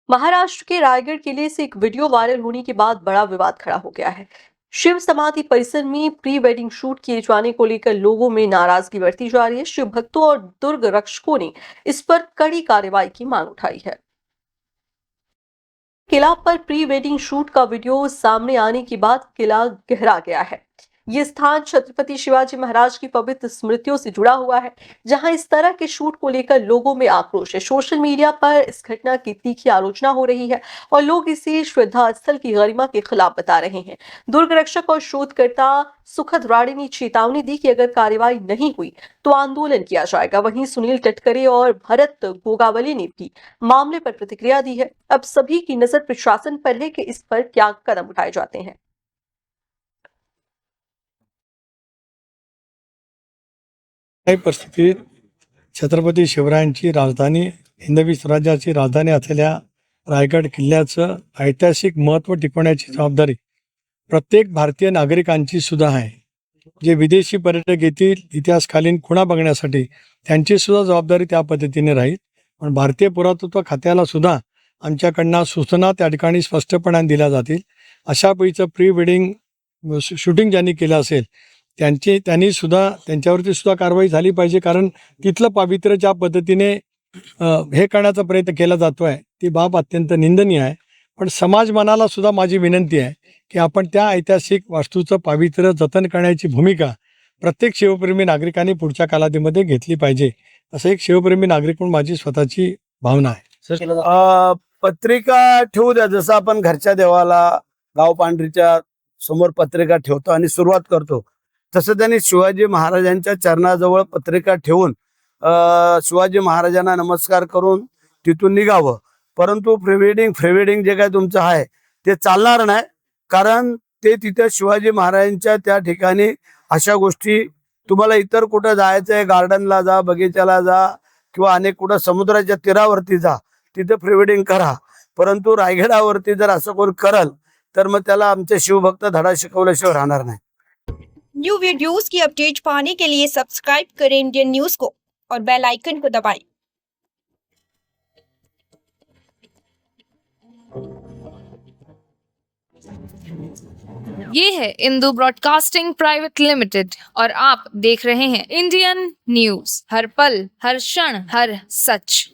महाराष्ट्र के रायगढ़ किले से एक video viral होने के बाद बड़ा विवाद खड़ा हो गया है। शिव समाधि परिसर में प्री वेडिंग शूट किए जाने को लेकर लोगों में नाराजगी बढ़ती जा रही है। शिव भक्तों और दुर्ग रक्षकों ने इस पर कड़ी कार्रवाई की मांग उठाई है। किला पर प्री वेडिंग शूट का वीडियो सामने आने के बाद किला गहरा गया है। ये स्थान छत्रपति शिवाजी महाराज की पवित्र स्मृतियों से जुड़ा हुआ है, जहां इस तरह के शूट को लेकर लोगों में आक्रोश है। सोशल मीडिया पर इस घटना की तीखी आलोचना हो रही है और लोग इसे श्रद्धा स्थल की गरिमा के खिलाफ बता रहे हैं। दुर्ग रक्षक और शोधकर्ता सुखद राणे ने चेतावनी दी कि अगर कार्रवाई नहीं हुई तो आंदोलन किया जाएगा। वहीं सुनील टटकरे और भरत गोगावले ने भी मामले पर प्रतिक्रिया दी है। अब सभी की नजर प्रशासन पर है कि इस पर क्या कदम उठाए जाते हैं। काही परिस्थितीत छत्रपती शिवरायांची राजधानी, हिंदवी स्वराज्याची राजधानी असलेल्या रायगड किल्ल्याचं ऐतिहासिक महत्त्व टिकवण्याची जबाबदारी प्रत्येक भारतीय नागरिकांची सुद्धा आहे. जे विदेशी पर्यटक येतील इतिहासकालीन खुणा बघण्यासाठी, त्यांची सुद्धा जबाबदारी त्या पद्धतीने राहील. पण भारतीय पुरातत्व खात्याला सुद्धा आमच्याकडनं सूचना त्या ठिकाणी स्पष्टपणे दिल्या जातील. अशा पैकीचं प्री वेडिंग शूटिंग ज्यांनी केलं असेल त्यांनी सुद्धा त्यांच्यावरती सुद्धा कारवाई झाली पाहिजे. कारण तिथलं पावित्र्य ज्या पद्धतीने हे करण्याचा प्रयत्न केला जातो आहे ती बाब अत्यंत निंदनीय आहे. पण समाज मनाला सुद्धा माझी विनंती आहे की आपण त्या ऐतिहासिक वास्तूचं पावित्र्य जतन करण्याची भूमिका प्रत्येक शिवप्रेमी नागरिकांनी पुढच्या कालावधीमध्ये घेतली पाहिजे, असं एक शिवप्रेमी नागरिक म्हणून माझी स्वतःची भावना आहे. पत्रिका ठेवू द्या. जसं आपण घरच्या देवाला गाव पांढरीच्या समोर पत्रिका ठेवतो आणि सुरुवात करतो, तसं त्यांनी शिवाजी महाराजांच्या चरणाजवळ पत्रिका ठेवून शिवाजी महाराजांना नमस्कार करून तिथून निघावं. परंतु प्रीवेडिंग जे काय तुमचं आहे ते चालणार नाही. कारण ते तिथे शिवाजी महाराजांच्या त्या ठिकाणी अशा गोष्टी तुम्हाला इतर कुठं जायचं आहे, गार्डनला जा, बगीच्याला जा किंवा अनेक कुठं समुद्राच्या तीरावरती जा, तिथे प्रीवेडिंग करा. परंतु रायगडावरती जर असं कोण करल तर मग त्याला आमचे शिवभक्त धडा शिकवल्याशिवाय राहणार नाही. न्यू वीडियोस की अपडेट पाने के लिए सब्सक्राइब करें इंडियन न्यूज को और बेल आइकन को दबाएं। ये है इंदू ब्रॉडकास्टिंग प्राइवेट लिमिटेड और आप देख रहे हैं इंडियन न्यूज, हर पल हर क्षण हर सच।